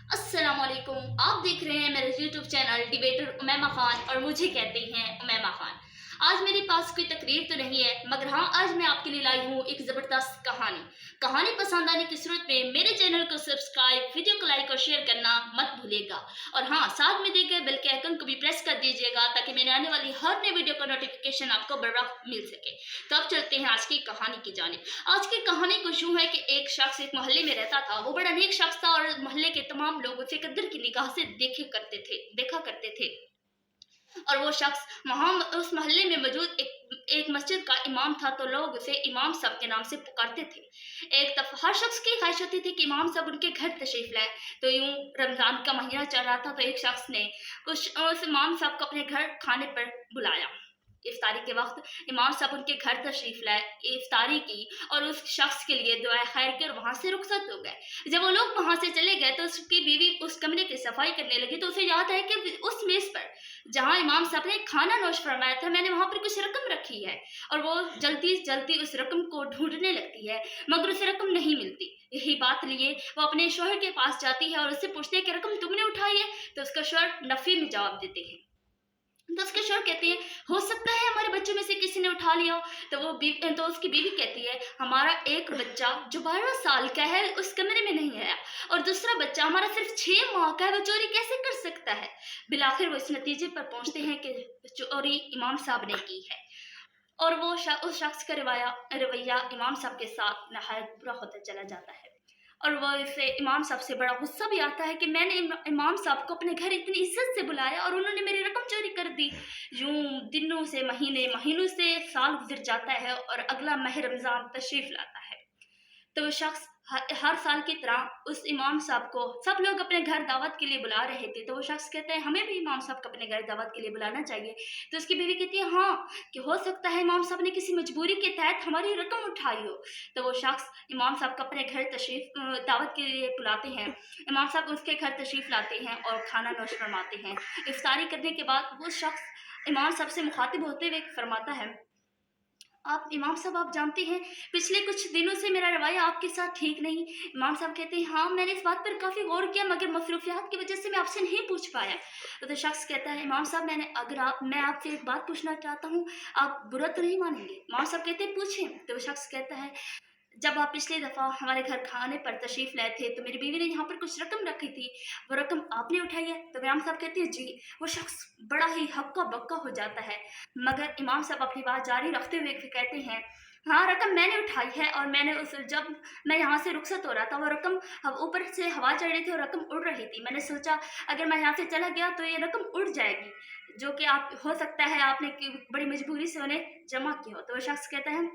अस्सलाम वालेकुम। आप देख रहे हैं मेरे YouTube channel debater Umaima Khan और मुझे कहते हैं उमैमा खान। आज मेरे पास कोई तकरीर तो नहीं है, मगर हाँ, आज मैं आपके लिए लाई हूँ एक ज़बरदस्त कहानी। कहानी पसंद आने की सूरत में मेरे चैनल को सब्सक्राइब, वीडियो को लाइक और शेयर करना मत भूलिएगा। और हाँ, साथ में दिए गए बेल के आइकन को भी प्रेस कर दीजिएगा ताकि मेरे आने वाली हर नई वीडियो का नोटिफिकेशन आपको बर वक्त मिल सके। तो अब चलते हैं आज की कहानी की जानिब। आज की कहानी कुछ यूँ है कि एक शख्स एक मोहल्ले में रहता था। वो बड़ा नेक शख्स था और मोहल्ले के तमाम लोग उसे कद्र की निगाह से देखा करते थे। और वो शख्स वहाँ उस मोहल्ले में मौजूद एक मस्जिद का इमाम था, तो लोग उसे इमाम साहब के नाम से पुकारते थे। एक दफा हर शख्स की ख्वाहिश होती थी कि इमाम साहब उनके घर तशरीफ लाए। तो यूं रमजान का महीना चल रहा था, तो एक शख्स ने उस इमाम साहब को अपने घर खाने पर बुलाया। इफ्तारी के वक्त इमाम साहब उनके घर तशरीफ लाए, इफ्तारी की और उस शख्स के लिए दुआ खैर की और वहां से रुखसत हो गए। जब वो लोग वहां से चले गए तो उसकी बीवी उस कमरे की सफाई करने लगी, तो उसे याद है कि उस मेज पर जहां इमाम साहब ने खाना नोश फरमाया था, मैंने वहां पर कुछ रकम रखी है। और वो जल्दी जल्दी उस रकम को ढूंढने लगती है, मगर उसे रकम नहीं मिलती। यही बात लिए वो अपने शोहर के पास जाती है और उससे पूछती है कि रकम तुमने उठाई है? तो उसका शोहर नफी में जवाब देते हैं। तो उसके शोहर कहती है, हो सकता है हमारे बच्चों में से किसी ने उठा लिया हो। तो उसकी बीवी कहती है, हमारा एक बच्चा जो 12 साल का है उस कमरे में नहीं आया, और दूसरा बच्चा हमारा सिर्फ 6 माह का है, वो चोरी कैसे कर सकता है? बिलाखिर वो इस नतीजे पर पहुंचते हैं कि चोरी इमाम साहब ने की है। और वो उस शख्स का रवैया इमाम साहब के साथ नहायत बुरा होता चला जाता है। और वो इसे इमाम साहब से बड़ा गुस्सा भी आता है कि मैंने इमाम साहब को अपने घर इतनी इज्जत से बुलाया और उन्होंने मेरी रकम चोरी कर दी। यूं दिनों से महीनों से साल गुजर जाता है और अगला माह रमजान तशरीफ लाता है। तो वो शख्स हर साल की तरह उस इमाम साहब को सब लोग अपने घर दावत के लिए बुला रहे थे। तो वो शख्स कहता है, हमें भी इमाम साहब को अपने घर दावत के लिए बुलाना चाहिए। तो उसकी बीवी कहती है, हाँ, कि हो सकता है इमाम साहब ने किसी मजबूरी के तहत हमारी रकम उठाई हो। तो वो शख्स इमाम साहब को अपने घर दावत के लिए बुलाते हैं। इमाम साहब उसके घर तशरीफ लाते हैं और खाना नोश फरमाते हैं। इफ्तारी करने के बाद वो शख्स इमाम साहब से मुखातिब होते हुए फरमाता है, आप इमाम साहब, आप जानते हैं पिछले कुछ दिनों से मेरा रवैया आपके साथ ठीक नहीं। इमाम साहब कहते हैं, हाँ, मैंने इस बात पर काफ़ी गौर किया, मगर मसरूफियात की वजह से मैं आपसे नहीं पूछ पाया। तो शख्स कहता है, इमाम साहब, मैं आपसे एक बात पूछना चाहता हूँ, आप बुरा तो नहीं मानेंगे? इमाम साहब कहते हैं, पूछें। तो शख्स कहता है, जब आप पिछली दफ़ा हमारे घर खाने पर तशरीफ़ लाए थे, तो मेरी बीवी ने यहाँ पर कुछ रकम रखी थी, वो रकम आपने उठाई है? तो इमाम साहब कहते हैं, जी। वो शख्स बड़ा ही हक्का बक्का हो जाता है, मगर इमाम साहब अपनी बात जारी रखते हुए फिर कहते हैं, हाँ, रकम मैंने उठाई है, और जब मैं यहाँ से रुखसत हो रहा था, वो रकम ऊपर से हवा चढ़ रही थी और रकम उड़ रही थी। मैंने सोचा अगर मैं यहाँ से चला गया तो ये रकम उड़ जाएगी, जो कि आप हो सकता है आपने बड़ी मजबूरी से उन्हें जमा की हो। तो वो शख्स कहता है,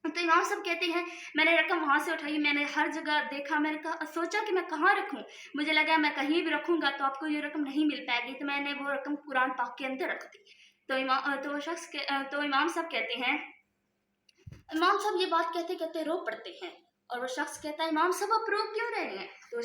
तो इमाम साहब कहते हैं, मैंने रकम वहाँ से उठाई, मैंने हर जगह देखा, मैंने सोचा कि मैं कहाँ रखूँ। मुझे लगा मैं कहीं भी रखूँगा तो आपको ये रकम नहीं मिल पाएगी, तो मैंने वो रकम कुरान पाक के अंदर रख दी। तो इमाम साहब कहते हैं, इमाम साहब ये बात कहते कहते रो पड़ते हैं। और वो शख्स कहता है, इमाम साहब आप रो क्यों रहे हैं? तो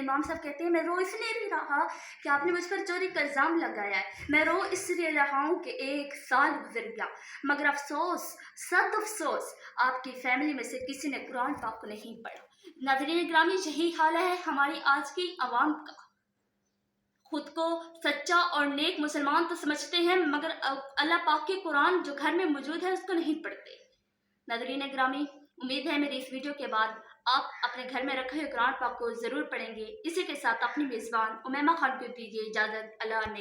इमाम साहब कहते हैं, मैं रो इसलिए नहीं रहा कि आपने मुझ पर चोरी का इल्ज़ाम लगाया है, मैं रो इसलिए रहा हूँ कि 1 साल गुजर गया, मगर अफसोस, सद अफसोस, आपकी फैमिली में से किसी ने कुरान पाक को नहीं पढ़ा। नाज़रीन ग्रामी, यही हाल है हमारी आज की आवाम का। खुद को सच्चा और नेक मुसलमान तो समझते हैं, मगर अल्लाह पाक के कुरान जो घर में मौजूद है उसको नहीं पढ़ते। नाज़रीन ग्रामी, उम्मीद है मेरी इस वीडियो के बाद आप अपने घर में रखे हुए कुरान पाक को ज़रूर पढ़ेंगे। इसी के साथ अपनी मेज़बान उमैमा खान को दीजिए इजाज़त। अल्लाह ने